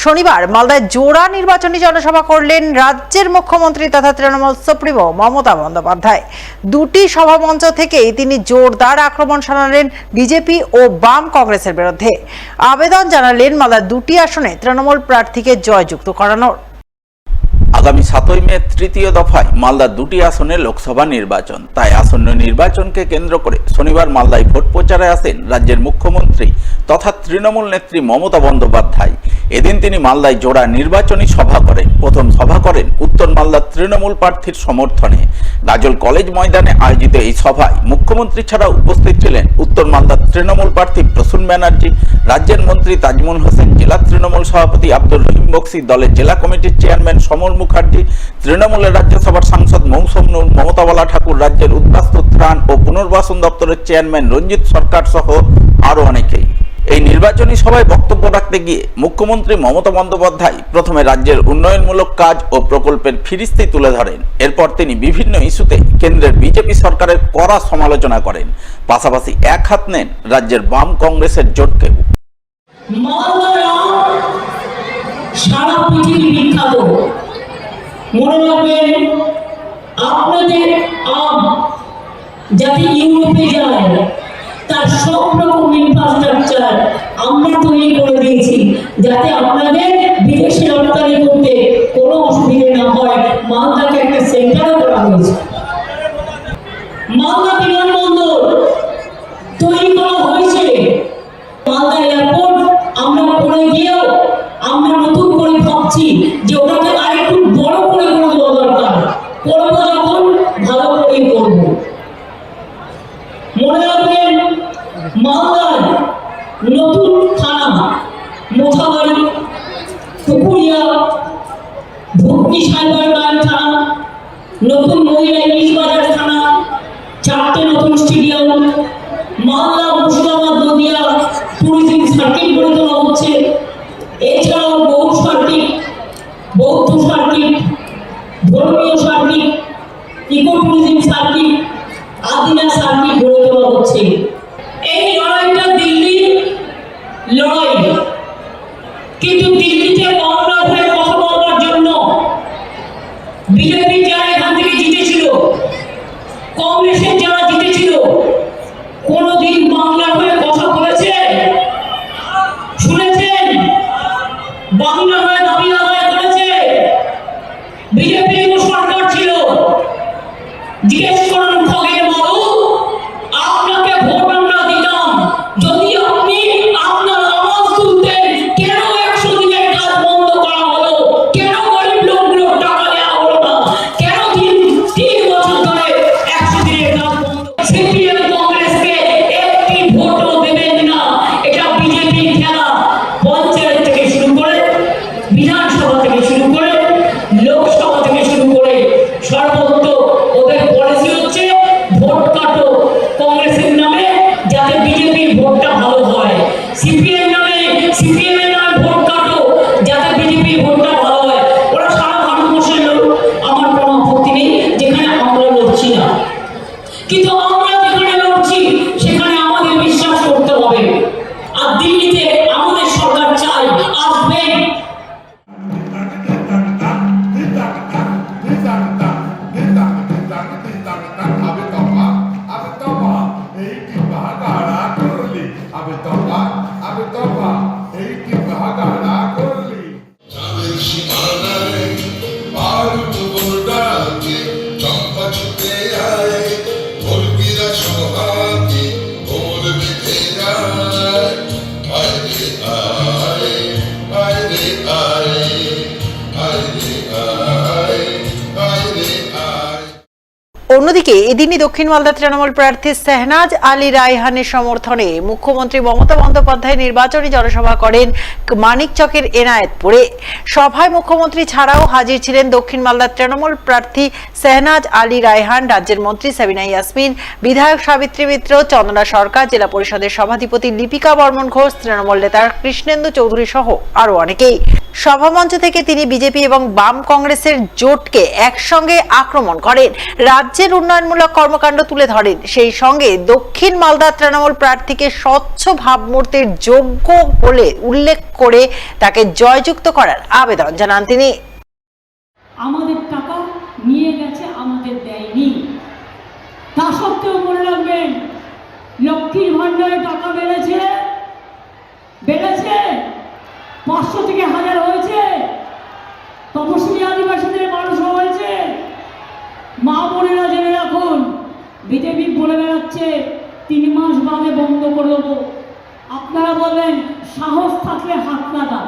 শনিবার মালদায় জোড়া নির্বাচনী জনসভা করলেন রাজ্যের মুখ্যমন্ত্রী তথা তৃণমূল সুপ্রিমো মমতা বন্দ্যোপাধ্যায়। দুটি সভামঞ্চ থেকেই তিনি জোরদার আক্রমণ শানালেন বিজেপি ও বাম কংগ্রেসের বিরুদ্ধে। আবেদন জানালেন মালদার দুটি আসনে তৃণমূল প্রার্থীকে জয়যুক্ত করানোর। আগামী 7ই মে তৃতীয় দফায় মালদার দুটি আসনে লোকসভা নির্বাচন। তাই আসন্ন নির্বাচনকে কেন্দ্র করে শনিবার মালদায় ভোট প্রচারে আসেন রাজ্যের মুখ্যমন্ত্রী তথা তৃণমূল নেত্রী মমতা বন্দ্যোপাধ্যায়। এদিন তিনি মালদায় জোড়া নির্বাচনী সভা করেন। প্রথম সভা করেন উত্তর মালদার তৃণমূল প্রার্থীর সমর্থনে। গাজল কলেজ ময়দানে আয়োজিত এই সভায় মুখ্যমন্ত্রী ছাড়াও উপস্থিত ছিলেন উত্তর মালদার তৃণমূল প্রার্থী প্রসূন ব্যানার্জি, রাজ্যের মন্ত্রী তাজমুল হোসেন, জেলা তৃণমূল সভাপতি আব্দুর রহিম বক্সি, দলের জেলা কমিটির চেয়ারম্যান সমর মুখার্জি, তৃণমূলের রাজ্যসভার সাংসদ মৌসুম নূর, মমতা বালা ঠাকুর, রাজ্যের উদ্বাস্তু ত্রাণ ও পুনর্বাসন দপ্তরের চেয়ারম্যান রঞ্জিত সরকার সহ আরো অনেকেই। এই নির্বাচনী সভায় বক্তব্য রাখতে গিয়ে মুখ্যমন্ত্রী মমতা বন্দ্যোপাধ্যায় প্রথমে রাজ্যের উন্নয়নমূলক কাজ ও প্রকল্পের ফিরিস্তি তুলে ধরেন। এরপর তিনি বিভিন্ন ইস্যুতে কেন্দ্রের বিজেপি সরকারের কড়া সমালোচনা করেন। পাশাপাশি এক হাত নেন রাজ্যের বাম কংগ্রেসের জোটকেও। সারা পৃথিবী বিখ্যাত। মনে রাখবেন, আপনাদের আম যাতে ইউরোপে যায় তার সব রকম ইনফ্রাস্ট্রাকচার আমরা তৈরি করে দিয়েছি, যাতে আপনাদের বিদেশে রপ্তানি করতে কোনো অসুবিধা না হয়। মালদাকে একটা সেন্টারও করা হয়েছে। মালদা বিমানবন্দর তৈরি করা হয়েছে। মালদা এয়ারপোর্ট আমরা করে গিয়েও আমরা নতুন করে ভাবছি যে ওটাকে আরেকটু বড় করে দেওয়া দরকার। করবো যখন ভালো করেই করব। মনে রাখবেন, মালদার নতুন থানা মোথাবাড়ি, পুকুরিয়া, ভুট্টি সাইবার থানা, নতুন মহিলা ইলিশ বাজার থানা, 4টে নতুন stadium, Malda Murshidabad Nadia tourism circuit গড়ে তোলা হচ্ছে। এছাড়াও বৌদ্ধ সার্কিট, ধর্মীয় circuit, eco tourism circuit, Adina circuit গড়ে তোলা হচ্ছে। এই লড়াইটা দিল্লির লড়াই, কিন্তু দিল্লিতে বাংলা হয়ে কথা বলার জন্য বিজেপি যারা এখান থেকে জিতেছিল, কংগ্রেসের যারা জিতেছিল, কোনদিন বাংলা হয়ে কথা বলেছে? শুনেছেন? বাংলা হয়ে দাবি আদায় করেছে? বিজেপি সরকার ছিল। জিজ্ঞেস করুন খগেন বাবু, আপনাকে ভোট আমরা দিতাম যদি আপনি আপনার আওয়াজ তুলতেন। কেন 100 দিনের কাজ বন্ধ করা হলো? কেন গরিব লোকগুলো টাকা দেওয়া হলো না? কেন 3 বছর ধরে 100 দিনের কাজ বন্ধ? সিপিএম কংগ্রেসকে একটি ভোটও দেবেন না। এটা বিজেপির খেলা। পঞ্চায়েত থেকে শুরু করে, বিধানসভা থেকে শুরু করে, লোকসভা থেকে শুরু করে সর্বত্র ওদের পলিসি হচ্ছে ভোট কাটো কংগ্রেসের নামে, যাতে বিজেপির ভোটটা ভালো হয়। সিপিএম এর নামে ভোট কাটো যাতে বিজেপির ভোটটা ভালো হয়। ওরা সারা ভারতবর্ষের লোক, আমার কোনো আপত্তি নেই যেখানে আমরা লড়ছি না, কিন্তু আমরা যেখানে লড়ছি সেখানে আমাদের বিশ্বাস করতে হবে। আর দিল্লিতে আমাদের সরকার চাই আসবে। অন্যদিকে এদিনই দক্ষিণ মালদা তৃণমূল প্রার্থী শেহনাজ আলী রায়হানের সমর্থনে মুখ্যমন্ত্রী মমতা বন্দ্যোপাধ্যায় নির্বাচনী জনসভা করেন মানিকচকের এনায়েতপুরে। সভায় মুখ্যমন্ত্রী ছাড়াও হাজির ছিলেন দক্ষিণ মালদা তৃণমূল প্রার্থী শেহনাজ আলী রায়হান, রাজ্যের মন্ত্রী সাবিনা ইয়াসমিন, বিধায়ক সাবিত্রী মিত্র, চন্দনা সরকার, জেলা পরিষদের সভাধিপতি লিপিকা বর্মন ঘোষ, তৃণমূল নেতা কৃষ্ণেন্দু চৌধুরী সহ আরো অনেকেই। সভামঞ্চ থেকে তিনি বিজেপি এবং বাম কংগ্রেসের জোটকে একসঙ্গে আক্রমণ করেন, রাজ্যের উন্নয়নমূলক কর্মকাণ্ড তুলে ধরেন। সেই সঙ্গে দক্ষিণ মালদা তৃণমূল প্রার্থীকে স্বচ্ছ ভাবমূর্তির যোগ্য বলে উল্লেখ করে তাকে জয়যুক্ত করার আবেদন জানান তিনি। আমাদের টাকা নিয়ে গেছে, আমাদের দেয়নি। তা সত্ত্বেও মনে রাখবেন, লক্ষ্মীর ভান্ডারে টাকা বেড়েছে 500 থেকে 1000 হয়েছে। তপশিলি আদিবাসীদের মানুষ হয়েছে। মা বোনেরা জেনে রাখুন, বিজেপি বলে বেড়াচ্ছে 3 মাস বাদে বন্ধ করে দেবো। আপনারা বলবেন সাহস থাকলে হাত লাগা,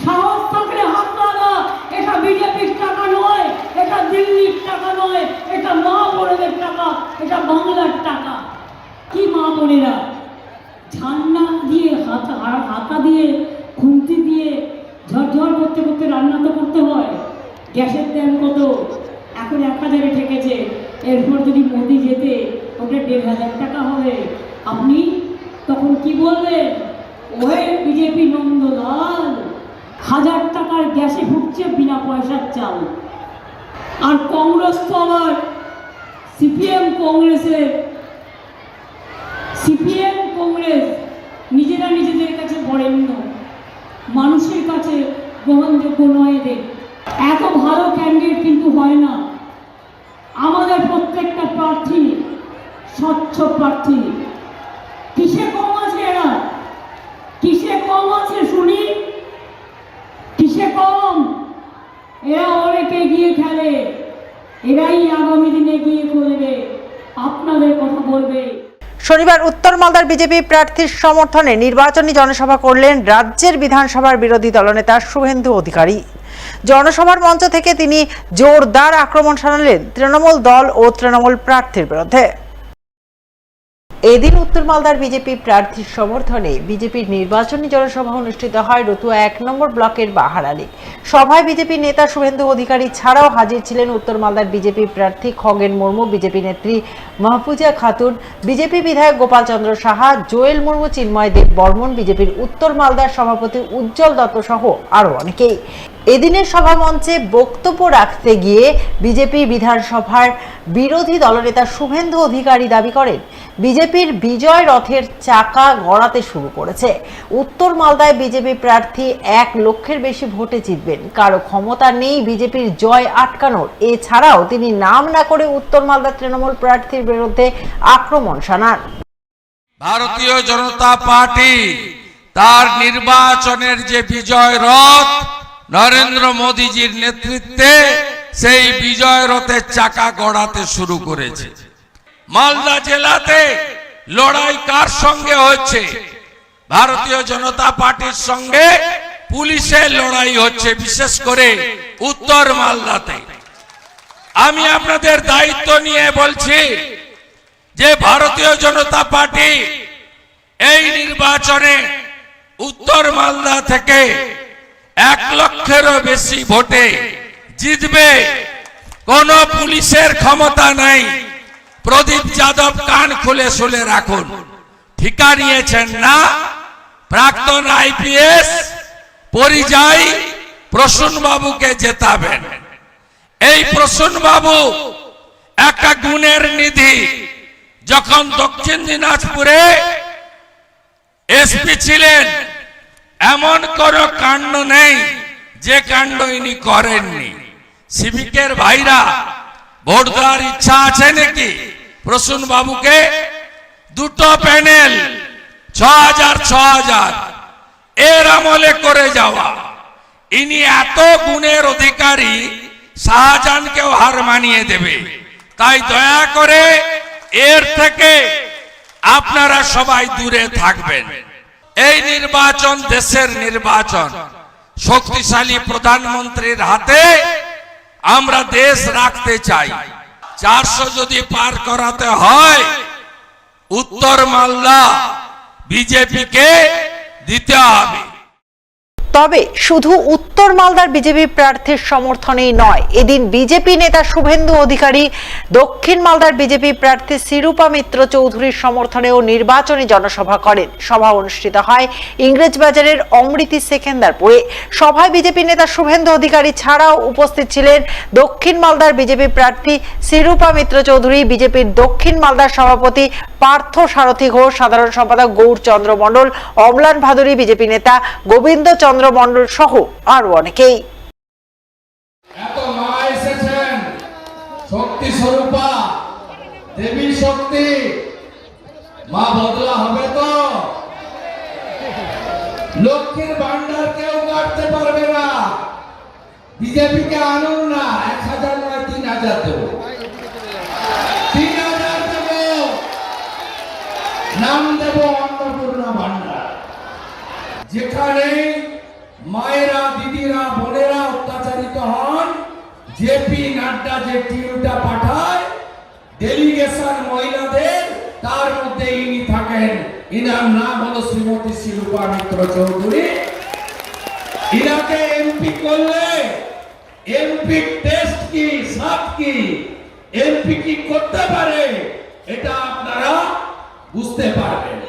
সাহস থাকলে হাত লাগা। এটা বিজেপির টাকা নয়, এটা দিল্লির টাকা নয়, এটা মা বোনেদের টাকা, এটা বাংলার টাকা। কি মা বোনেরা ঝান্না দিয়ে হাতা দিয়ে খুন্তি দিয়ে ঝরঝর করতে করতে রান্না তো করতে হয়। গ্যাসের দাম কত? এখন 1000-এ ঠেকেছে। এরপর যদি মোদি যেতে ওটা 1500 টাকা হবে। আপনি তখন কি বলবেন? ওহে বিজেপি নন্দলাল, 1000 টাকার গ্যাসে ঢুকছে বিনা পয়সার চাল। আর কংগ্রেস তো আবার সিপিএম কংগ্রেস নিজেরা নিজেদের কাছে বরেণ্য, মানুষের কাছে গ্রহণযোগ্য নয়। এদের এত ভালো ক্যান্ডিডেট কিন্তু হয় না। আমাদের প্রত্যেকটা প্রার্থী স্বচ্ছ প্রার্থী। কিসে কম আছে এরা? কিসে কম আছে শুনি? কিসে কম? এরা অনেকে গিয়ে খেলে, এরাই আগামী দিনে গিয়ে করবে, আপনাদের কথা বলবে। শনিবার উত্তর মালদার বিজেপি প্রার্থীর সমর্থনে নির্বাচনী জনসভা করলেন রাজ্যের বিধানসভার বিরোধী দলনেতা শুভেন্দু অধিকারী। জনসভার মঞ্চ থেকে তিনি জোরদার আক্রমণ শানালেন তৃণমূল দল ও তৃণমূল প্রার্থীর বিরুদ্ধে। এদিন উত্তর মালদার বিজেপি প্রার্থীর সমর্থনে বিজেপির নির্বাচনী জনসভা অনুষ্ঠিত হয় রতুয়া 1 নম্বর ব্লকের বাহারালি। সভায় বিজেপি নেতা শুভেন্দু অধিকারী ছাড়াও হাজির ছিলেন উত্তর মালদার বিজেপি প্রার্থী খগেন মুর্মু, বিজেপি নেত্রী মাহফুজা খাতুন, বিজেপি বিধায়ক গোপাল চন্দ্র সাহা, জোয়েল মুর্মু, চিন্ময় দেব বর্মন, বিজেপির উত্তর মালদার সভাপতি উজ্জ্বল দত্ত সহ আরো অনেকেই। এদিনের সভা মঞ্চে বক্তব্য রাখতে গিয়ে বিজেপি বিধানসভার বিরোধী দলনেতা শুভেন্দু অধিকারী দাবি করেন, বিজেপির বিজয় রথের চাকা গড়াতে শুরু করেছে। উত্তর মালদায় বিজেপি প্রার্থী 1 লক্ষের বেশি ভোটে জিতবেন, কারো ক্ষমতা নেই বিজেপির জয় আটকানোর। এছাড়াও তিনি নাম না করে উত্তর মালদা তৃণমূল প্রার্থীর বিরুদ্ধে আক্রমণ শানান। ভারতীয় জনতা পার্টি তার নির্বাচনের যে বিজয় রথ নরেন্দ্র মোদীজির নেতৃত্বে, সেই বিজয় রথের চাকা গড়াতে শুরু করেছে। মালদা জেলাতে লড়াই কার সঙ্গে হচ্ছে? ভারতীয় জনতা পার্টির সঙ্গে পুলিশের লড়াই হচ্ছে, বিশেষ করে উত্তর মালদাতে। আমি আপনাদের দায়িত্ব নিয়ে বলছি যে ভারতীয় জনতা পার্টি এই নির্বাচনে উত্তর মালদা থেকে 1 লক্ষেরও বেশি ভোটে জিতবে। কোন পুলিশের ক্ষমতা নাই। প্রদীপ যাদব কান খুলে শুনে রাখুন, ঠিকা নিয়েছেন না? প্রাক্তন আইপিএস পরিযায়ী প্রসূন বাবুকে জেতাবেন। এই প্রসূন বাবু একটা গুণের নিধি। যখন দক্ষিণ দিনাজপুরে এসপি ছিলেন, এমন কোন কাণ্ড নেই যে কাণ্ড ইনি করেননি। সিভিকের ভাইরা ভোট দেওয়ার ইচ্ছা আছে নাকি? প্রসূন বাবুকে 2টো প্যানেল 6000 এর আমলে করে যাওয়া। ইনি এত গুণের অধিকারী, শাহজাহানকেও হার মানিয়ে দেবে। তাই দয়া করে এর থেকে আপনারা সবাই দূরে থাকবেন। এই নির্বাচন দেশের নির্বাচন। শক্তিশালী প্রধানমন্ত্রীর হাতে আমরা দেশ রাখতে চাই। 400 যদি পার করাতে হয়, উত্তর মালদা বিজেপিকে দিতে হবে। তবে শুধু উত্তর মালদার বিজেপি প্রার্থীর সমর্থনেই নয়, এদিন বিজেপি নেতা শুভেন্দু অধিকারী দক্ষিণ মালদার বিজেপি প্রার্থী শিরূপা মিত্র চৌধুরীর সমর্থনেও নির্বাচনী জনসভা করেন। সভা অনুষ্ঠিত হয় ইংরেজবাজারের অমৃতি সেকেন্দারপুরে। সভায় বিজেপি নেতা শুভেন্দু অধিকারী ছাড়াও উপস্থিত ছিলেন দক্ষিণ মালদার বিজেপি প্রার্থী শিরূপা মিত্র চৌধুরী, বিজেপির দক্ষিণ মালদার সভাপতি পার্থ সারথী ঘোষ, সাধারণ সম্পাদক গৌরচন্দ্র মণ্ডল, অম্লান ভাদুরী, বিজেপি নেতা গোবিন্দ চন্দ্র মণ্ডল সহ আরো অনেকেই। এত মা এসেছেন, শক্তি স্বরূপা দেবী শক্তি, মা বদলা হবে তো? লক্ষ্মীর ভান্ডার কেউ কাটতে পারবে না। বিজেপিকে আনুন না, 1000 নয় 3000 দেবো, 3000 দেবো, নাম দেব অন্নপূর্ণা ভান্ডার। যেখানে মায়েরা, দিদিরা, বোনেরা অত্যাচারিত হন, জেপি নাড্ডা যে টিমটা পাঠায় ডেলিগেশন মহিলাদের, তার মধ্যে ইনি থাকেন। ইনার নাম হলো শ্রীমতী শিরূপা মিত্র চৌধুরী। ইনাকে এমপি করলে এমপি টেস্ট কি, সাত কি, এমপি কি করতে পারে, এটা আপনারা বুঝতে পারবেন।